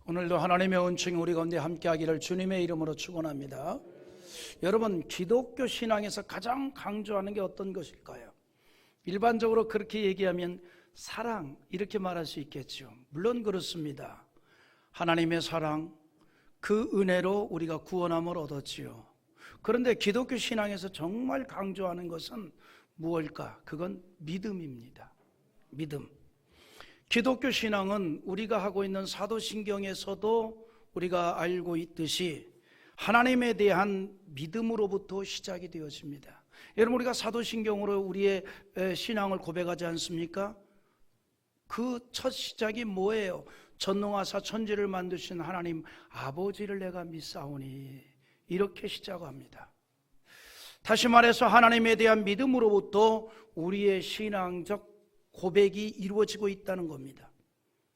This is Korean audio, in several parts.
오늘도 하나님의 은총이 우리 가운데 함께하기를 주님의 이름으로 축원합니다. 여러분, 기독교 신앙에서 가장 강조하는 게 어떤 것일까요? 일반적으로 그렇게 얘기하면 사랑 이렇게 말할 수 있겠죠. 물론 그렇습니다. 하나님의 사랑, 그 은혜로 우리가 구원함을 얻었지요. 그런데 기독교 신앙에서 정말 강조하는 것은 무엇일까? 그건 믿음입니다. 믿음. 기독교 신앙은 우리가 하고 있는 사도신경에서도 우리가 알고 있듯이 하나님에 대한 믿음으로부터 시작이 되어집니다. 여러분, 우리가 사도신경으로 우리의 신앙을 고백하지 않습니까? 그 첫 시작이 뭐예요? 전능하사 천지를 만드신 하나님 아버지를 내가 믿사오니, 이렇게 시작합니다. 다시 말해서 하나님에 대한 믿음으로부터 우리의 신앙적 고백이 이루어지고 있다는 겁니다.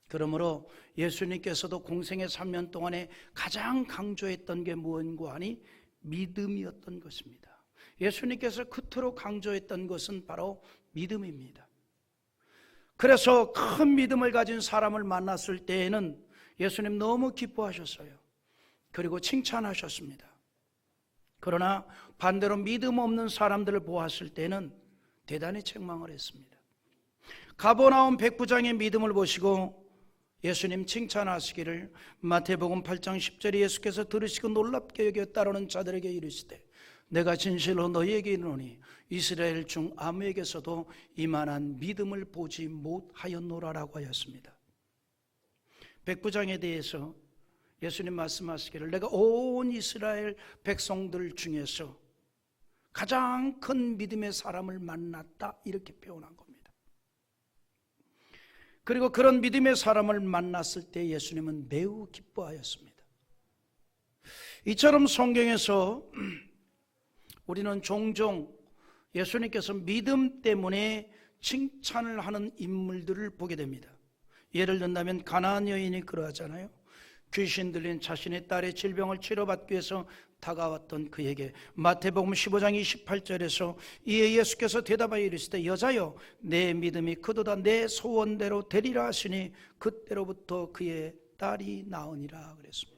그러므로 예수님께서도 공생의 3년 동안에 가장 강조했던 게 무엇인가 하니 믿음이었던 것입니다. 예수님께서 그토록 강조했던 것은 바로 믿음입니다. 그래서 큰 믿음을 가진 사람을 만났을 때에는 예수님 너무 기뻐하셨어요. 그리고 칭찬하셨습니다. 그러나 반대로 믿음 없는 사람들을 보았을 때는 대단히 책망을 했습니다. 가버나움 백부장의 믿음을 보시고 예수님 칭찬하시기를 마태복음 8장 10절에 예수께서 들으시고 놀랍게 여겨 따르는 자들에게 이르시되 내가 진실로 너희에게 이르노니 이스라엘 중 아무에게서도 이만한 믿음을 보지 못하였노라라고 하였습니다. 백부장에 대해서 예수님 말씀하시기를 내가 온 이스라엘 백성들 중에서 가장 큰 믿음의 사람을 만났다, 이렇게 표현한 겁니다. 그리고 그런 믿음의 사람을 만났을 때 예수님은 매우 기뻐하였습니다. 이처럼 성경에서 우리는 종종 예수님께서 믿음 때문에 칭찬을 하는 인물들을 보게 됩니다. 예를 든다면 가나안 여인이 그러하잖아요. 귀신 들린 자신의 딸의 질병을 치료받기 위해서 다가왔던 그에게 마태복음 15장 28절에서 이에 예수께서 대답하여 이르시되 여자여 내 믿음이 크도다 내 소원대로 되리라 하시니 그때로부터 그의 딸이 나으니라 그랬습니다.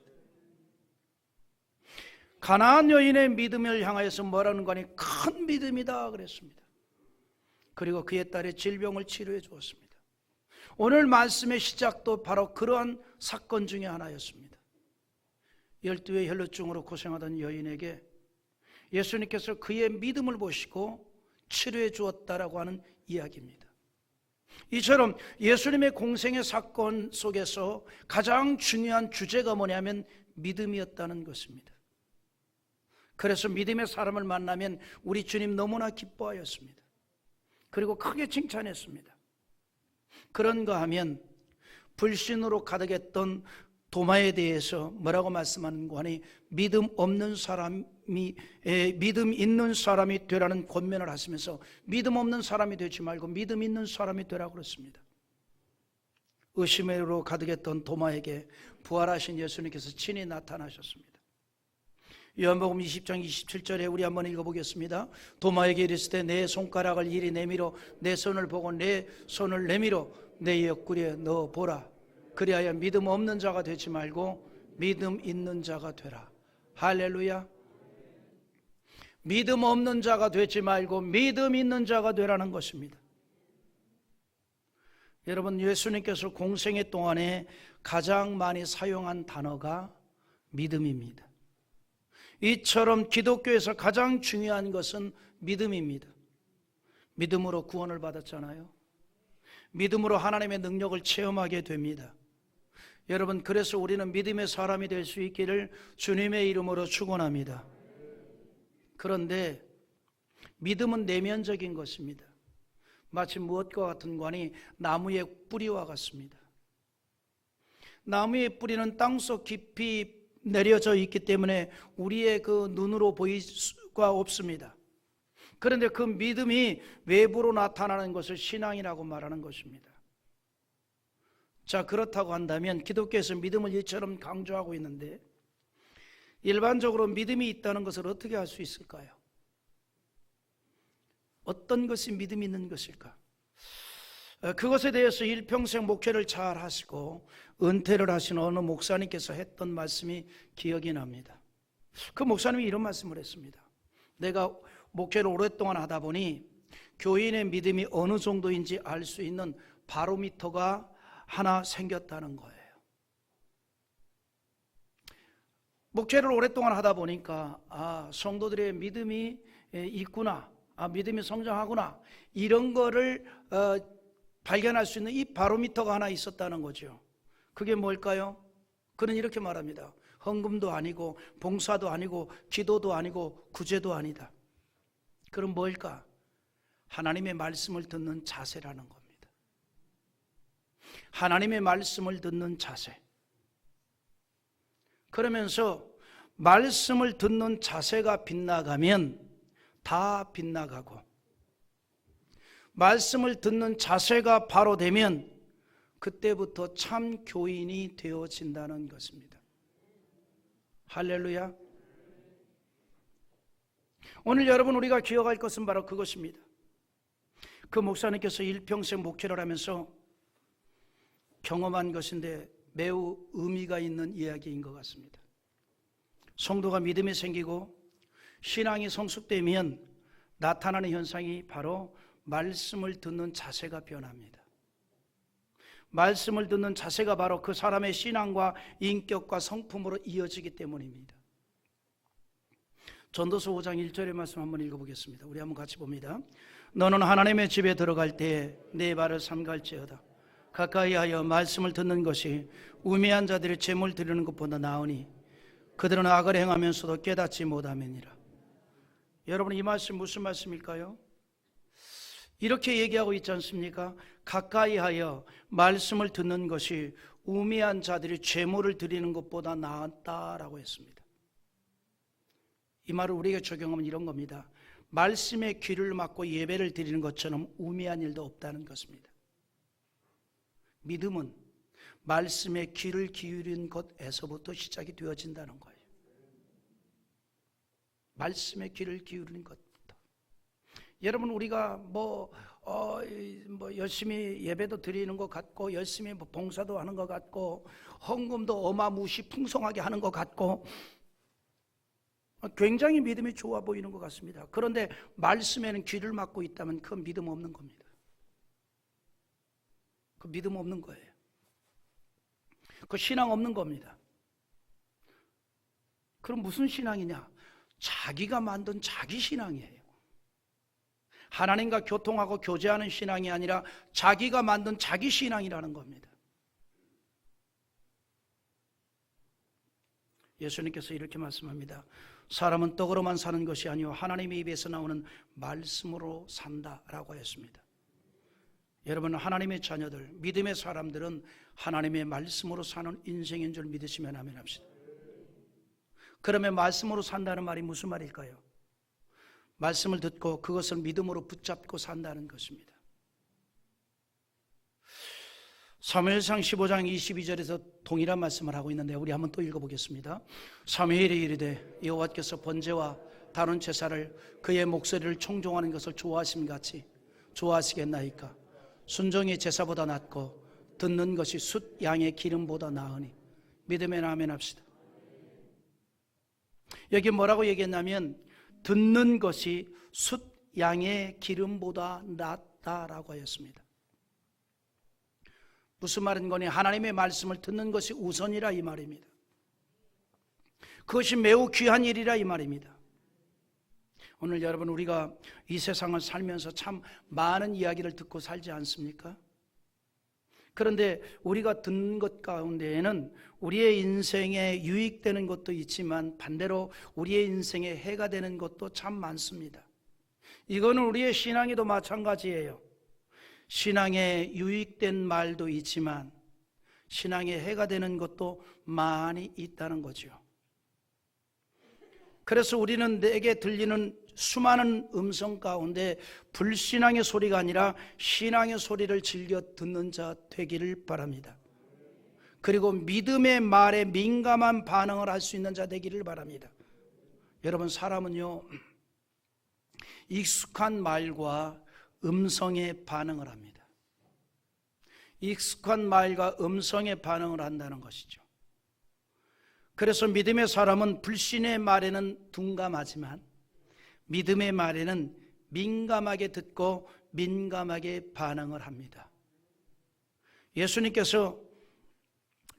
가나안 여인의 믿음을 향하여서 뭐라는 거니 큰 믿음이다 그랬습니다. 그리고 그의 딸의 질병을 치료해 주었습니다. 오늘 말씀의 시작도 바로 그러한 사건 중에 하나였습니다. 12의 혈루증으로 고생하던 여인에게 예수님께서 그의 믿음을 보시고 치료해 주었다라고 하는 이야기입니다. 이처럼 예수님의 공생의 사건 속에서 가장 중요한 주제가 뭐냐면 믿음이었다는 것입니다. 그래서 믿음의 사람을 만나면 우리 주님 너무나 기뻐하였습니다. 그리고 크게 칭찬했습니다. 그런가 하면 불신으로 가득했던 도마에 대해서 뭐라고 말씀하는가 하니 믿음 없는 사람이 믿음 있는 사람이 되라는 권면을 하시면서 믿음 없는 사람이 되지 말고 믿음 있는 사람이 되라고 그랬습니다. 의심으로 가득했던 도마에게 부활하신 예수님께서 친히 나타나셨습니다. 요한복음 20장 27절에 우리 한번 읽어보겠습니다. 도마에게 이르시되 내 손가락을 이리 내밀어 내 손을 보고 내 손을 내밀어 내 옆구리에 넣어 보라. 그리하여 믿음 없는 자가 되지 말고 믿음 있는 자가 되라. 할렐루야. 믿음 없는 자가 되지 말고 믿음 있는 자가 되라는 것입니다. 여러분, 예수님께서 공생애 동안에 가장 많이 사용한 단어가 믿음입니다. 이처럼 기독교에서 가장 중요한 것은 믿음입니다. 믿음으로 구원을 받았잖아요. 믿음으로 하나님의 능력을 체험하게 됩니다. 여러분, 그래서 우리는 믿음의 사람이 될 수 있기를 주님의 이름으로 축원합니다. 그런데 믿음은 내면적인 것입니다. 마치 무엇과 같은 거니 나무의 뿌리와 같습니다. 나무의 뿌리는 땅속 깊이 내려져 있기 때문에 우리의 그 눈으로 보일 수가 없습니다. 그런데 그 믿음이 외부로 나타나는 것을 신앙이라고 말하는 것입니다. 자, 그렇다고 한다면 기독교에서 믿음을 이처럼 강조하고 있는데 일반적으로 믿음이 있다는 것을 어떻게 알 수 있을까요? 어떤 것이 믿음이 있는 것일까? 그것에 대해서 일평생 목회를 잘 하시고 은퇴를 하신 어느 목사님께서 했던 말씀이 기억이 납니다. 그 목사님이 이런 말씀을 했습니다. 내가 목회를 오랫동안 하다 보니 교인의 믿음이 어느 정도인지 알 수 있는 바로미터가 하나 생겼다는 거예요. 목회를 오랫동안 하다 보니까 성도들의 믿음이 있구나, 믿음이 성장하구나, 이런 거를 발견할 수 있는 이 바로미터가 하나 있었다는 거죠. 그게 뭘까요? 그는 이렇게 말합니다. 헌금도 아니고 봉사도 아니고 기도도 아니고 구제도 아니다. 그럼 뭘까? 하나님의 말씀을 듣는 자세라는 겁니다. 하나님의 말씀을 듣는 자세. 그러면서 말씀을 듣는 자세가 빗나가면 다 빗나가고, 말씀을 듣는 자세가 바로 되면 그때부터 참 교인이 되어진다는 것입니다. 할렐루야. 오늘 여러분 우리가 기억할 것은 바로 그것입니다. 그 목사님께서 일평생 목회를 하면서 경험한 것인데 매우 의미가 있는 이야기인 것 같습니다. 성도가 믿음이 생기고 신앙이 성숙되면 나타나는 현상이 바로 말씀을 듣는 자세가 변합니다. 말씀을 듣는 자세가 바로 그 사람의 신앙과 인격과 성품으로 이어지기 때문입니다. 전도서 5장 1절의 말씀 한번 읽어보겠습니다. 우리 한번 같이 봅니다. 너는 하나님의 집에 들어갈 때에 내 발을 삼갈지어다. 가까이 하여 말씀을 듣는 것이 우매한 자들이 제물 드리는 것보다 나으니 그들은 악을 행하면서도 깨닫지 못함이니라. 여러분, 이 말씀 무슨 말씀일까요? 이렇게 얘기하고 있지 않습니까? 가까이 하여 말씀을 듣는 것이 우매한 자들이 제물을 드리는 것보다 나았다라고 했습니다. 이 말을 우리에게 적용하면 이런 겁니다. 말씀의 귀를 막고 예배를 드리는 것처럼 우매한 일도 없다는 것입니다. 믿음은 말씀의 귀를 기울인 것에서부터 시작이 되어진다는 거예요. 말씀의 귀를 기울이는 것부터. 여러분, 우리가 열심히 예배도 드리는 것 같고, 열심히 봉사도 하는 것 같고, 헌금도 어마무시 풍성하게 하는 것 같고, 굉장히 믿음이 좋아 보이는 것 같습니다. 그런데 말씀에는 귀를 막고 있다면 그건 믿음 없는 겁니다. 그 믿음 없는 거예요. 그 신앙 없는 겁니다. 그럼 무슨 신앙이냐? 자기가 만든 자기 신앙이에요. 하나님과 교통하고 교제하는 신앙이 아니라 자기가 만든 자기 신앙이라는 겁니다. 예수님께서 이렇게 말씀합니다. 사람은 떡으로만 사는 것이 아니요 하나님의 입에서 나오는 말씀으로 산다라고 했습니다. 여러분, 하나님의 자녀들, 믿음의 사람들은 하나님의 말씀으로 사는 인생인 줄 믿으시면 아멘 합시다. 그러면 말씀으로 산다는 말이 무슨 말일까요? 말씀을 듣고 그것을 믿음으로 붙잡고 산다는 것입니다. 사무엘상 15장 22절에서 동일한 말씀을 하고 있는데 우리 한번 또 읽어보겠습니다. 사무엘이 이르되 여호와께서 번제와 다른 제사를 그의 목소리를 청종하는 것을 좋아하심 같이 좋아하시겠나이까? 순종이 제사보다 낫고 듣는 것이 숫 양의 기름보다 나으니. 믿음의 아멘 합시다. 여기 뭐라고 얘기했냐면 듣는 것이 숫 양의 기름보다 낫다라고 하였습니다. 무슨 말인 거니? 하나님의 말씀을 듣는 것이 우선이라 이 말입니다. 그것이 매우 귀한 일이라 이 말입니다. 오늘 여러분, 우리가 이 세상을 살면서 참 많은 이야기를 듣고 살지 않습니까? 그런데 우리가 듣는 것 가운데에는 우리의 인생에 유익되는 것도 있지만 반대로 우리의 인생에 해가 되는 것도 참 많습니다. 이거는 우리의 신앙에도 마찬가지예요. 신앙에 유익된 말도 있지만 신앙에 해가 되는 것도 많이 있다는 거죠. 그래서 우리는 내게 들리는 수많은 음성 가운데 불신앙의 소리가 아니라 신앙의 소리를 즐겨 듣는 자 되기를 바랍니다. 그리고 믿음의 말에 민감한 반응을 할 수 있는 자 되기를 바랍니다. 여러분, 사람은요, 익숙한 말과 음성에 반응을 합니다. 익숙한 말과 음성에 반응을 한다는 것이죠. 그래서 믿음의 사람은 불신의 말에는 둔감하지만 믿음의 말에는 민감하게 듣고 민감하게 반응을 합니다. 예수님께서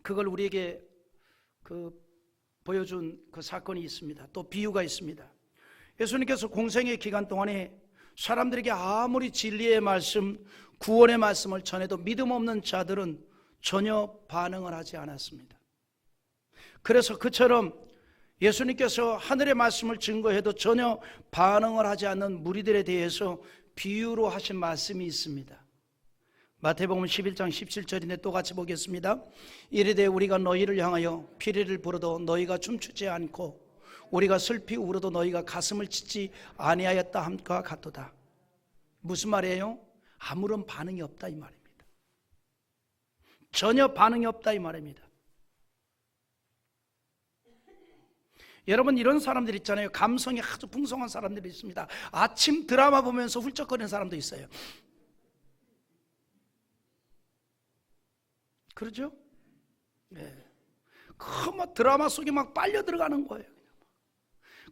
그걸 우리에게 보여준 그 사건이 있습니다. 또 비유가 있습니다. 예수님께서 공생의 기간 동안에 사람들에게 아무리 진리의 말씀, 구원의 말씀을 전해도 믿음 없는 자들은 전혀 반응을 하지 않았습니다. 그래서 그처럼 예수님께서 하늘의 말씀을 증거해도 전혀 반응을 하지 않는 무리들에 대해서 비유로 하신 말씀이 있습니다. 마태복음 11장 17절인데 또 같이 보겠습니다. 이르되 우리가 너희를 향하여 피리를 부어도 너희가 춤추지 않고 우리가 슬피 울어도 너희가 가슴을 치지 아니하였다 함과 같도다. 무슨 말이에요? 아무런 반응이 없다 이 말입니다. 전혀 반응이 없다 이 말입니다. 여러분, 이런 사람들 있잖아요. 감성이 아주 풍성한 사람들이 있습니다. 아침 드라마 보면서 훌쩍거리는 사람도 있어요. 그렇죠? 네. 그 드라마 속에 막 빨려 들어가는 거예요.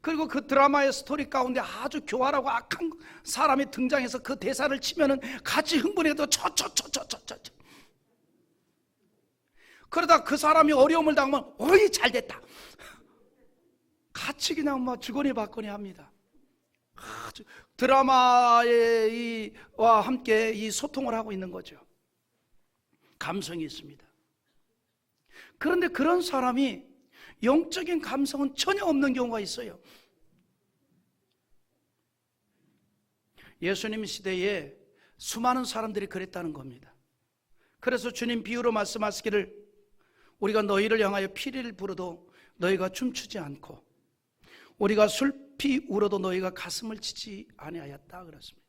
그리고 그 드라마의 스토리 가운데 아주 교활하고 악한 사람이 등장해서 그 대사를 치면은 같이 흥분해도 쳐. 그러다 그 사람이 어려움을 당하면 어이 잘 됐다. 같이 그냥 막 주거니 받거니 합니다. 드라마와 함께 이 소통을 하고 있는 거죠. 감성이 있습니다. 그런데 그런 사람이 영적인 감성은 전혀 없는 경우가 있어요. 예수님 시대에 수많은 사람들이 그랬다는 겁니다. 그래서 주님 비유로 말씀하시기를 우리가 너희를 향하여 피리를 부어도 너희가 춤추지 않고 우리가 슬피 울어도 너희가 가슴을 치지 아니하였다 그랬습니다.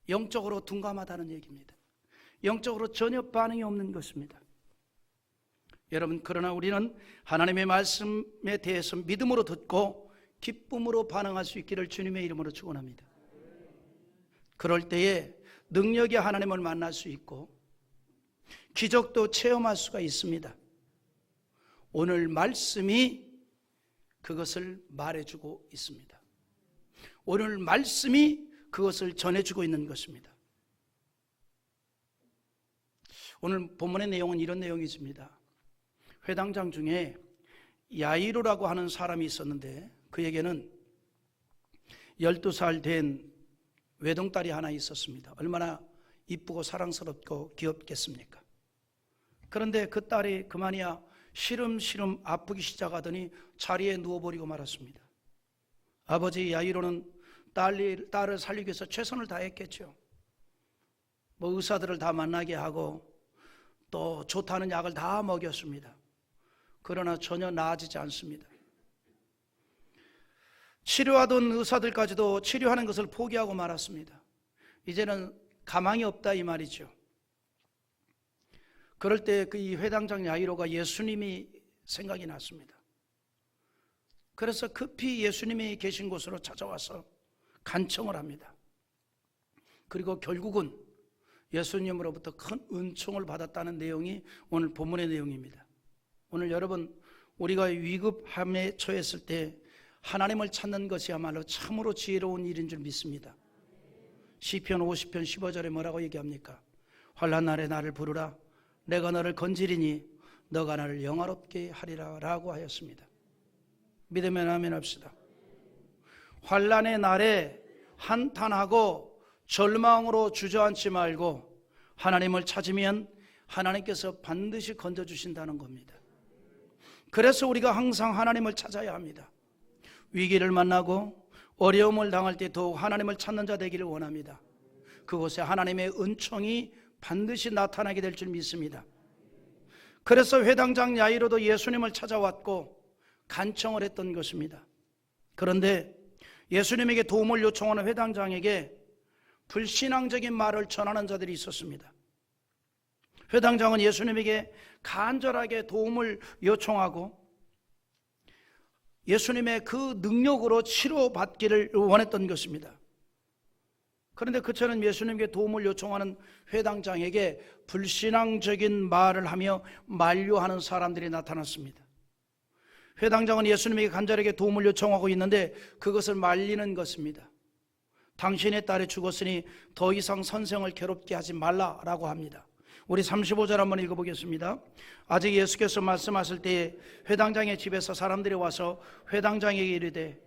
영적으로 둔감하다는 얘기입니다. 영적으로 전혀 반응이 없는 것입니다. 여러분, 그러나 우리는 하나님의 말씀에 대해서 믿음으로 듣고 기쁨으로 반응할 수 있기를 주님의 이름으로 축원합니다. 그럴 때에 능력이 하나님을 만날 수 있고 기적도 체험할 수가 있습니다. 오늘 말씀이 그것을 말해주고 있습니다. 오늘 말씀이 그것을 전해주고 있는 것입니다. 오늘 본문의 내용은 이런 내용이 있습니다. 회당장 중에 야이로라고 하는 사람이 있었는데 그에게는 12살 된 외동딸이 하나 있었습니다. 얼마나 이쁘고 사랑스럽고 귀엽겠습니까? 그런데 그 딸이 그만이야 시름시름 아프기 시작하더니 자리에 누워버리고 말았습니다. 아버지 야이로는 딸을 살리기 위해서 최선을 다했겠죠. 의사들을 다 만나게 하고 또 좋다는 약을 다 먹였습니다. 그러나 전혀 나아지지 않습니다. 치료하던 의사들까지도 치료하는 것을 포기하고 말았습니다. 이제는 가망이 없다 이 말이죠. 그럴 때 그 이 회당장 야이로가 예수님이 생각이 났습니다. 그래서 급히 예수님이 계신 곳으로 찾아와서 간청을 합니다. 그리고 결국은 예수님으로부터 큰 은총을 받았다는 내용이 오늘 본문의 내용입니다. 오늘 여러분, 우리가 위급함에 처했을 때 하나님을 찾는 것이야말로 참으로 지혜로운 일인 줄 믿습니다. 시편 50편 15절에 뭐라고 얘기합니까? 환난 날에 나를 부르라 내가 너를 건지리니 너가 나를 영화롭게 하리라 라고 하였습니다. 믿으면 아멘 합시다. 환난의 날에 한탄하고 절망으로 주저앉지 말고 하나님을 찾으면 하나님께서 반드시 건져주신다는 겁니다. 그래서 우리가 항상 하나님을 찾아야 합니다. 위기를 만나고 어려움을 당할 때 더욱 하나님을 찾는 자 되기를 원합니다. 그곳에 하나님의 은총이 반드시 나타나게 될 줄 믿습니다. 그래서 회당장 야이로도 예수님을 찾아왔고 간청을 했던 것입니다. 그런데 예수님에게 도움을 요청하는 회당장에게 불신앙적인 말을 전하는 자들이 있었습니다. 회당장은 예수님에게 간절하게 도움을 요청하고 예수님의 그 능력으로 치료받기를 원했던 것입니다. 그런데 그처럼 예수님께 도움을 요청하는 회당장에게 불신앙적인 말을 하며 만류하는 사람들이 나타났습니다. 회당장은 예수님에게 간절하게 도움을 요청하고 있는데 그것을 말리는 것입니다. 당신의 딸이 죽었으니 더 이상 선생을 괴롭게 하지 말라라고 합니다. 우리 35절 한번 읽어보겠습니다. 아직 예수께서 말씀하실 때에 회당장의 집에서 사람들이 와서 회당장에게 이르되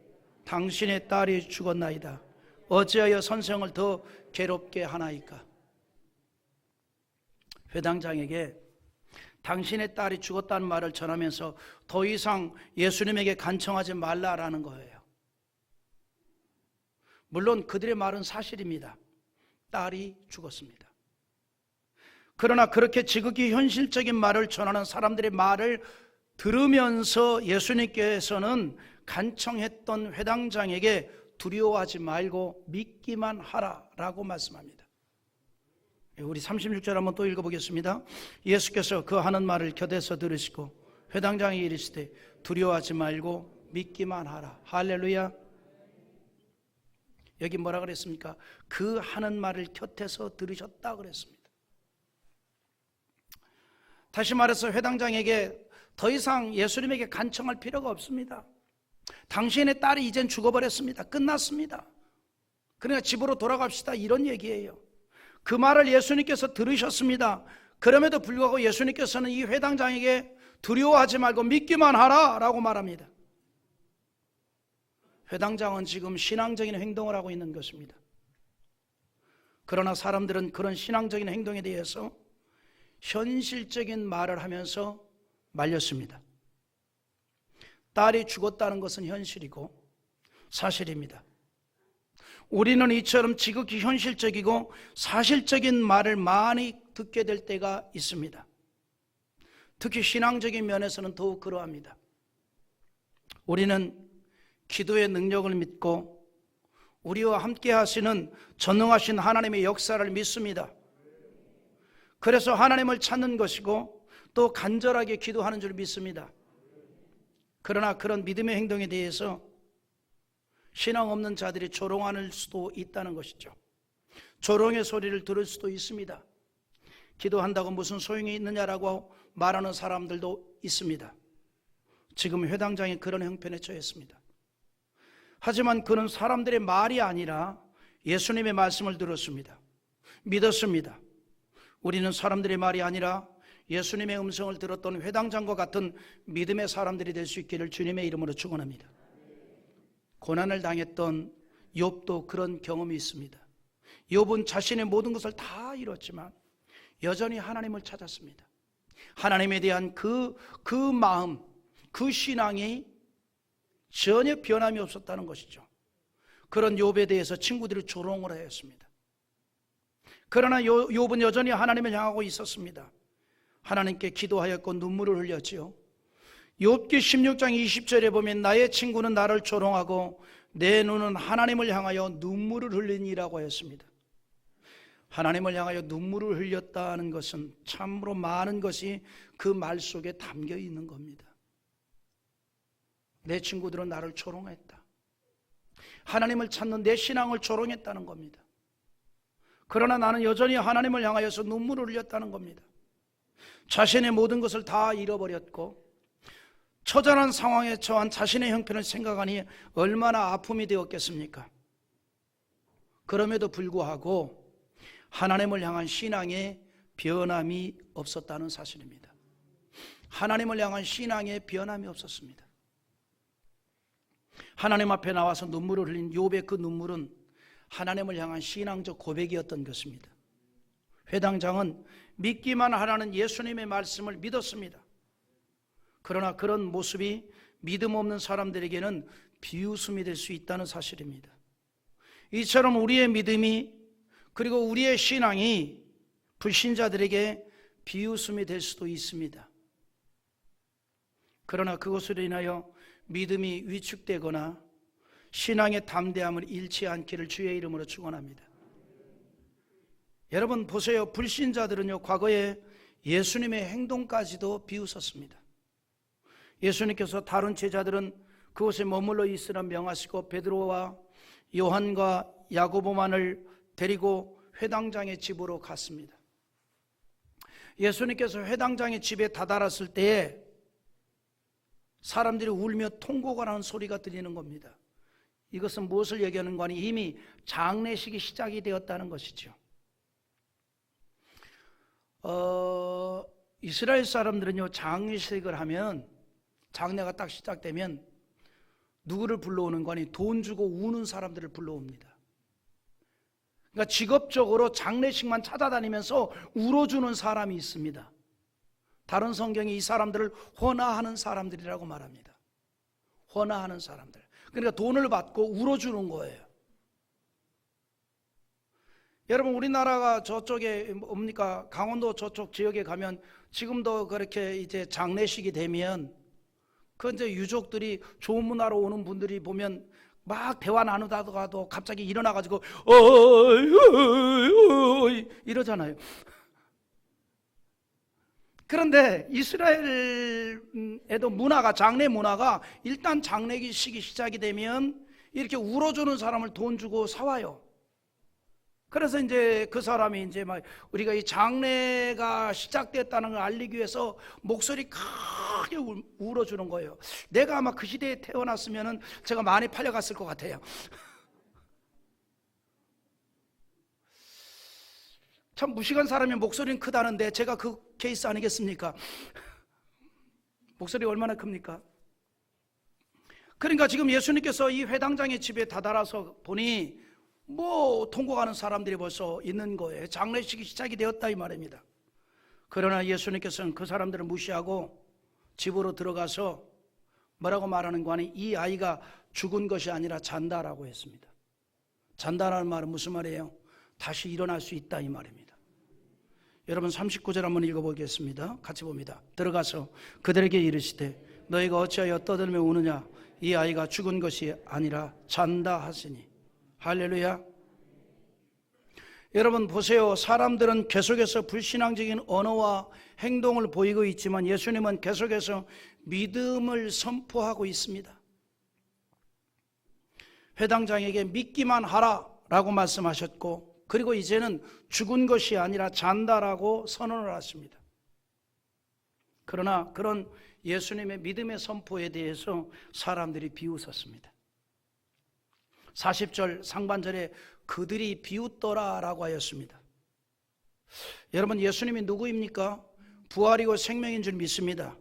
당신의 딸이 죽었나이다. 어찌하여 선생을 더 괴롭게 하나이까? 회당장에게 당신의 딸이 죽었다는 말을 전하면서 더 이상 예수님에게 간청하지 말라라는 거예요. 물론 그들의 말은 사실입니다. 딸이 죽었습니다. 그러나 그렇게 지극히 현실적인 말을 전하는 사람들의 말을 들으면서 예수님께서는 간청했던 회당장에게 두려워하지 말고 믿기만 하라라고 말씀합니다. 우리 36절 한번 또 읽어보겠습니다. 예수께서 그 하는 말을 곁에서 들으시고 회당장이 이르시되 두려워하지 말고 믿기만 하라. 할렐루야. 여기 뭐라 그랬습니까? 그 하는 말을 곁에서 들으셨다 그랬습니다. 다시 말해서 회당장에게 더 이상 예수님에게 간청할 필요가 없습니다. 당신의 딸이 이젠 죽어버렸습니다. 끝났습니다. 그러니까 집으로 돌아갑시다, 이런 얘기예요. 그 말을 예수님께서 들으셨습니다. 그럼에도 불구하고 예수님께서는 이 회당장에게 두려워하지 말고 믿기만 하라 라고 말합니다. 회당장은 지금 신앙적인 행동을 하고 있는 것입니다. 그러나 사람들은 그런 신앙적인 행동에 대해서 현실적인 말을 하면서 말렸습니다. 딸이 죽었다는 것은 현실이고 사실입니다. 우리는 이처럼 지극히 현실적이고 사실적인 말을 많이 듣게 될 때가 있습니다. 특히 신앙적인 면에서는 더욱 그러합니다. 우리는 기도의 능력을 믿고 우리와 함께 하시는 전능하신 하나님의 역사를 믿습니다. 그래서 하나님을 찾는 것이고 또 간절하게 기도하는 줄 믿습니다. 그러나 그런 믿음의 행동에 대해서 신앙 없는 자들이 조롱할 수도 있다는 것이죠. 조롱의 소리를 들을 수도 있습니다. 기도한다고 무슨 소용이 있느냐라고 말하는 사람들도 있습니다. 지금 회당장이 그런 형편에 처했습니다. 하지만 그는 사람들의 말이 아니라 예수님의 말씀을 들었습니다. 믿었습니다. 우리는 사람들의 말이 아니라 예수님의 음성을 들었던 회당장과 같은 믿음의 사람들이 될 수 있기를 주님의 이름으로 축원합니다. 고난을 당했던 욥도 그런 경험이 있습니다. 욥은 자신의 모든 것을 다 잃었지만 여전히 하나님을 찾았습니다. 하나님에 대한 그 마음, 그 신앙이 전혀 변함이 없었다는 것이죠. 그런 욥에 대해서 친구들이 조롱을 하였습니다. 그러나 욥은 여전히 하나님을 향하고 있었습니다. 하나님께 기도하였고 눈물을 흘렸지요. 욥기 16장 20절에 보면 나의 친구는 나를 조롱하고 내 눈은 하나님을 향하여 눈물을 흘리니라고 했습니다. 하나님을 향하여 눈물을 흘렸다는 것은 참으로 많은 것이 그 말 속에 담겨 있는 겁니다. 내 친구들은 나를 조롱했다. 하나님을 찾는 내 신앙을 조롱했다는 겁니다. 그러나 나는 여전히 하나님을 향하여서 눈물을 흘렸다는 겁니다. 자신의 모든 것을 다 잃어버렸고 처절한 상황에 처한 자신의 형편을 생각하니 얼마나 아픔이 되었겠습니까? 그럼에도 불구하고 하나님을 향한 신앙에 변함이 없었다는 사실입니다. 하나님을 향한 신앙에 변함이 없었습니다. 하나님 앞에 나와서 눈물을 흘린 욥의 그 눈물은 하나님을 향한 신앙적 고백이었던 것입니다. 회당장은 믿기만 하라는 예수님의 말씀을 믿었습니다. 그러나 그런 모습이 믿음 없는 사람들에게는 비웃음이 될 수 있다는 사실입니다. 이처럼 우리의 믿음이 그리고 우리의 신앙이 불신자들에게 비웃음이 될 수도 있습니다. 그러나 그것으로 인하여 믿음이 위축되거나 신앙의 담대함을 잃지 않기를 주의 이름으로 축원합니다. 여러분 보세요. 불신자들은요 과거에 예수님의 행동까지도 비웃었습니다. 예수님께서 다른 제자들은 그곳에 머물러 있으라 명하시고 베드로와 요한과 야고보만을 데리고 회당장의 집으로 갔습니다. 예수님께서 회당장의 집에 다다랐을 때에 사람들이 울며 통곡을 하는 소리가 들리는 겁니다. 이것은 무엇을 얘기하는 거니? 이미 장례식이 시작이 되었다는 것이죠. 이스라엘 사람들은요, 장례식을 하면, 장례가 딱 시작되면 누구를 불러오는 거니? 돈 주고 우는 사람들을 불러옵니다. 그러니까 직업적으로 장례식만 찾아다니면서 울어주는 사람이 있습니다. 다른 성경이 이 사람들을 헌화하는 사람들이라고 말합니다. 헌화하는 사람들. 그러니까 돈을 받고 울어주는 거예요. 여러분, 우리나라가 저쪽에 뭡니까? 강원도 저쪽 지역에 가면 지금도 그렇게 이제 장례식이 되면 그 이제 유족들이 조문하러 오는 분들이 보면 막 대화 나누다가도 갑자기 일어나가지고 이러잖아요. 그런데 이스라엘에도 문화가, 장례 문화가 일단 장례식이 시작이 되면 이렇게 울어주는 사람을 돈 주고 사와요. 그래서 이제 그 사람이 이제 막 우리가 이 장례가 시작됐다는 걸 알리기 위해서 목소리 크게 울어주는 거예요. 내가 아마 그 시대에 태어났으면은 제가 많이 팔려갔을 것 같아요. 참 무식한 사람이 목소리는 크다는데 제가 그 케이스 아니겠습니까? 목소리 얼마나 큽니까? 그러니까 지금 예수님께서 이 회당장의 집에 다다라서 보니 뭐 통곡하는 사람들이 벌써 있는 거예요. 장례식이 시작이 되었다 이 말입니다. 그러나 예수님께서는 그 사람들을 무시하고 집으로 들어가서 뭐라고 말하는 거 아니? 이 아이가 죽은 것이 아니라 잔다라고 했습니다. 잔다라는 말은 무슨 말이에요? 다시 일어날 수 있다 이 말입니다. 여러분 39절 한번 읽어보겠습니다. 같이 봅니다. 들어가서 그들에게 이르시되 너희가 어찌하여 떠들며 우느냐? 이 아이가 죽은 것이 아니라 잔다 하시니. 할렐루야. 여러분 보세요. 사람들은 계속해서 불신앙적인 언어와 행동을 보이고 있지만 예수님은 계속해서 믿음을 선포하고 있습니다. 회당장에게 믿기만 하라 라고 말씀하셨고, 그리고 이제는 죽은 것이 아니라 잔다라고 선언을 하십니다. 그러나 그런 예수님의 믿음의 선포에 대해서 사람들이 비웃었습니다. 40절 상반절에 그들이 비웃더라 라고 하였습니다. 여러분 예수님이 누구입니까? 부활이고 생명인 줄 믿습니다.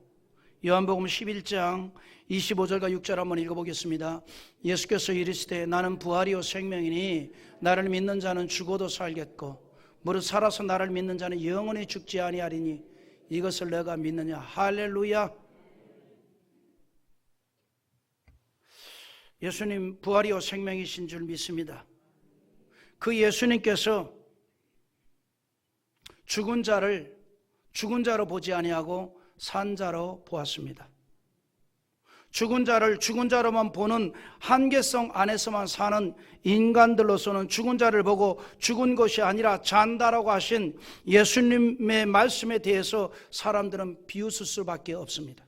요한복음 11장 25절과 6절 한번 읽어보겠습니다. 예수께서 이르시되 나는 부활이요 생명이니 나를 믿는 자는 죽어도 살겠고 무릇 살아서 나를 믿는 자는 영원히 죽지 아니하리니 이것을 내가 믿느냐. 할렐루야. 예수님 부활이요 생명이신 줄 믿습니다. 그 예수님께서 죽은 자를 죽은 자로 보지 아니하고 산 자로 보았습니다. 죽은 자를 죽은 자로만 보는 한계성 안에서만 사는 인간들로서는 죽은 자를 보고 죽은 것이 아니라 잔다라고 하신 예수님의 말씀에 대해서 사람들은 비웃을 수밖에 없습니다.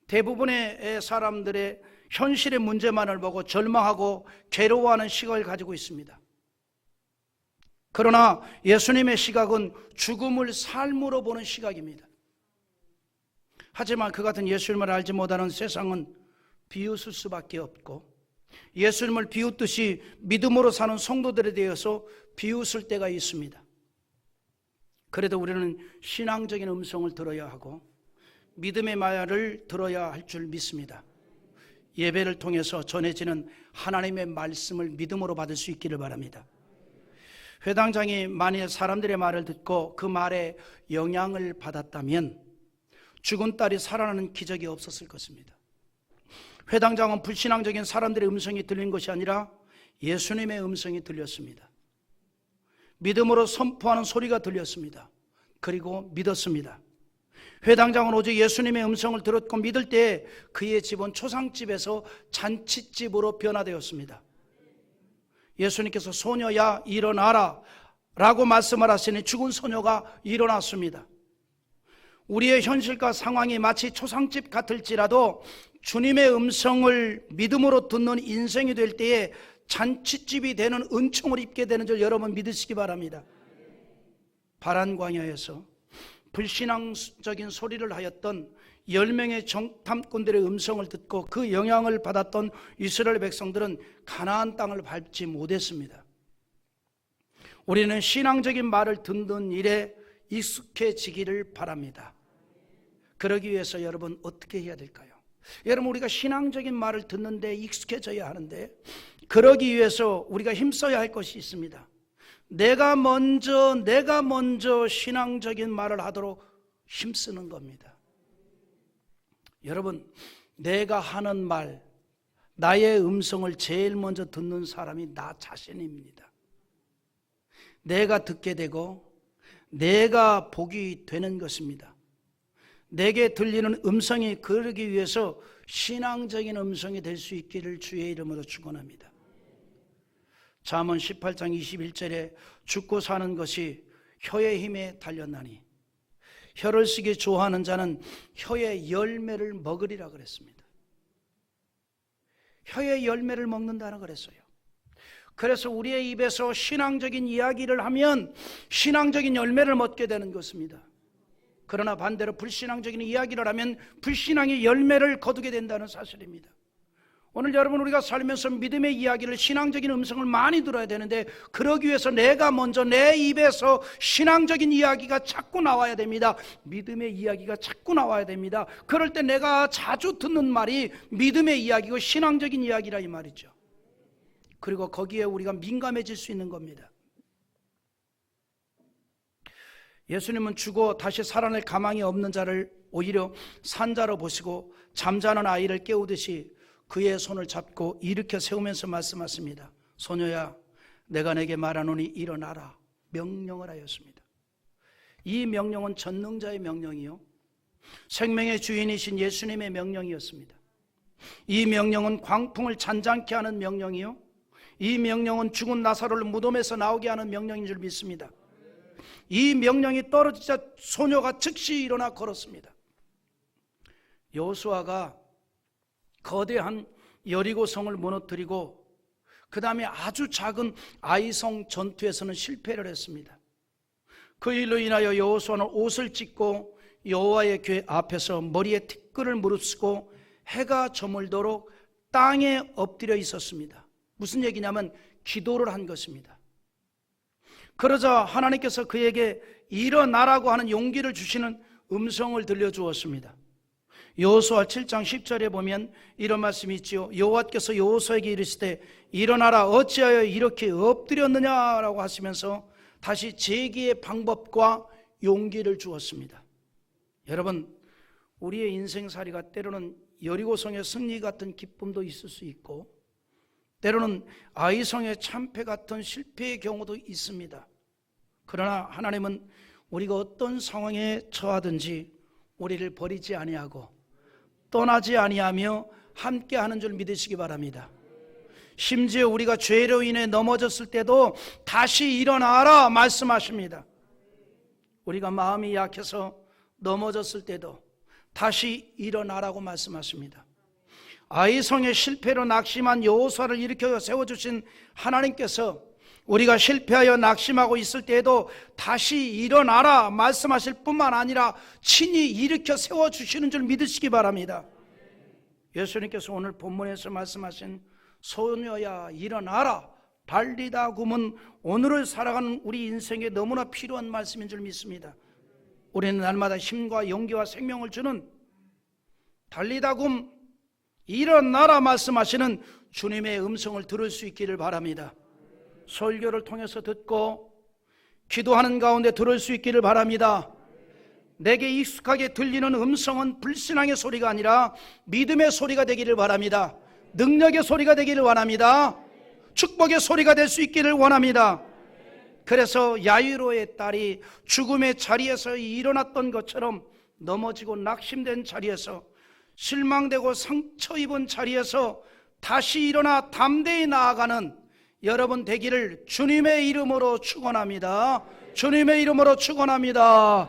대부분의 사람들의 현실의 문제만을 보고 절망하고 괴로워하는 시각을 가지고 있습니다. 그러나 예수님의 시각은 죽음을 삶으로 보는 시각입니다. 하지만 그 같은 예수님을 알지 못하는 세상은 비웃을 수밖에 없고 예수님을 비웃듯이 믿음으로 사는 성도들에 대해서 비웃을 때가 있습니다. 그래도 우리는 신앙적인 음성을 들어야 하고 믿음의 말을 들어야 할 줄 믿습니다. 예배를 통해서 전해지는 하나님의 말씀을 믿음으로 받을 수 있기를 바랍니다. 회당장이 만일 사람들의 말을 듣고 그 말에 영향을 받았다면 죽은 딸이 살아나는 기적이 없었을 것입니다. 회당장은 불신앙적인 사람들의 음성이 들린 것이 아니라 예수님의 음성이 들렸습니다. 믿음으로 선포하는 소리가 들렸습니다. 그리고 믿었습니다. 회당장은 오직 예수님의 음성을 들었고 믿을 때 그의 집은 초상집에서 잔치집으로 변화되었습니다. 예수님께서 소녀야 일어나라 라고 말씀을 하시니 죽은 소녀가 일어났습니다. 우리의 현실과 상황이 마치 초상집 같을지라도 주님의 음성을 믿음으로 듣는 인생이 될 때에 잔치집이 되는 은총을 입게 되는 줄 여러분 믿으시기 바랍니다. 바란 광야에서 불신앙적인 소리를 하였던 10명의 정탐꾼들의 음성을 듣고 그 영향을 받았던 이스라엘 백성들은 가나안 땅을 밟지 못했습니다. 우리는 신앙적인 말을 듣는 일에 익숙해지기를 바랍니다. 그러기 위해서 여러분 어떻게 해야 될까요? 여러분, 우리가 신앙적인 말을 듣는데 익숙해져야 하는데, 그러기 위해서 우리가 힘써야 할 것이 있습니다. 내가 먼저 신앙적인 말을 하도록 힘쓰는 겁니다. 여러분, 내가 하는 말, 나의 음성을 제일 먼저 듣는 사람이 나 자신입니다. 내가 듣게 되고 내가 보기 되는 것입니다. 내게 들리는 음성이 그러기 위해서 신앙적인 음성이 될 수 있기를 주의 이름으로 축원합니다. 잠언 18장 21절에 죽고 사는 것이 혀의 힘에 달렸나니 혀를 쓰기 좋아하는 자는 혀의 열매를 먹으리라 그랬습니다. 혀의 열매를 먹는다는 그랬어요. 그래서 우리의 입에서 신앙적인 이야기를 하면 신앙적인 열매를 먹게 되는 것입니다. 그러나 반대로 불신앙적인 이야기를 하면 불신앙의 열매를 거두게 된다는 사실입니다. 오늘 여러분, 우리가 살면서 믿음의 이야기를, 신앙적인 음성을 많이 들어야 되는데, 그러기 위해서 내가 먼저 내 입에서 신앙적인 이야기가 자꾸 나와야 됩니다. 믿음의 이야기가 자꾸 나와야 됩니다. 그럴 때 내가 자주 듣는 말이 믿음의 이야기고 신앙적인 이야기라 이 말이죠. 그리고 거기에 우리가 민감해질 수 있는 겁니다. 예수님은 죽어 다시 살아날 가망이 없는 자를 오히려 산자로 보시고 잠자는 아이를 깨우듯이 그의 손을 잡고 일으켜 세우면서 말씀하십니다. 소녀야, 내가 내게 말하노니 일어나라. 명령을 하였습니다. 이 명령은 전능자의 명령이요, 생명의 주인이신 예수님의 명령이었습니다. 이 명령은 광풍을 잔잔케 하는 명령이요, 이 명령은 죽은 나사로를 무덤에서 나오게 하는 명령인 줄 믿습니다. 이 명령이 떨어지자 소녀가 즉시 일어나 걸었습니다. 여호수아가 거대한 여리고성을 무너뜨리고 그 다음에 아주 작은 아이성 전투에서는 실패를 했습니다. 그 일로 인하여 여호수아는 옷을 찢고 여호와의 궤 앞에서 머리에 티끌을 무릅쓰고 해가 저물도록 땅에 엎드려 있었습니다. 무슨 얘기냐면 기도를 한 것입니다. 그러자 하나님께서 그에게 일어나라고 하는 용기를 주시는 음성을 들려주었습니다. 여호수아 7장 10절에 보면 이런 말씀이 있지요. 여호와께서 여호수아에게 이르시되 일어나라, 어찌하여 이렇게 엎드렸느냐라고 하시면서 다시 재기의 방법과 용기를 주었습니다. 여러분, 우리의 인생살이가 때로는 여리고성의 승리 같은 기쁨도 있을 수 있고 때로는 아이성의 참패 같은 실패의 경우도 있습니다. 그러나 하나님은 우리가 어떤 상황에 처하든지 우리를 버리지 아니하고 떠나지 아니하며 함께하는 줄 믿으시기 바랍니다. 심지어 우리가 죄로 인해 넘어졌을 때도 다시 일어나라 말씀하십니다. 우리가 마음이 약해서 넘어졌을 때도 다시 일어나라고 말씀하십니다. 아이성의 실패로 낙심한 여호수아를 일으켜 세워주신 하나님께서 우리가 실패하여 낙심하고 있을 때에도 다시 일어나라 말씀하실 뿐만 아니라 친히 일으켜 세워주시는 줄 믿으시기 바랍니다. 예수님께서 오늘 본문에서 말씀하신 소녀야 일어나라 달리다 굼은 오늘을 살아가는 우리 인생에 너무나 필요한 말씀인 줄 믿습니다. 우리는 날마다 힘과 용기와 생명을 주는 달리다 굼 일어나라 말씀하시는 주님의 음성을 들을 수 있기를 바랍니다. 설교를 통해서 듣고 기도하는 가운데 들을 수 있기를 바랍니다. 내게 익숙하게 들리는 음성은 불신앙의 소리가 아니라 믿음의 소리가 되기를 바랍니다. 능력의 소리가 되기를 원합니다. 축복의 소리가 될 수 있기를 원합니다. 그래서 야이로의 딸이 죽음의 자리에서 일어났던 것처럼 넘어지고 낙심된 자리에서 실망되고 상처 입은 자리에서 다시 일어나 담대히 나아가는 여러분 되기를 주님의 이름으로 축원합니다. 주님의 이름으로 축원합니다.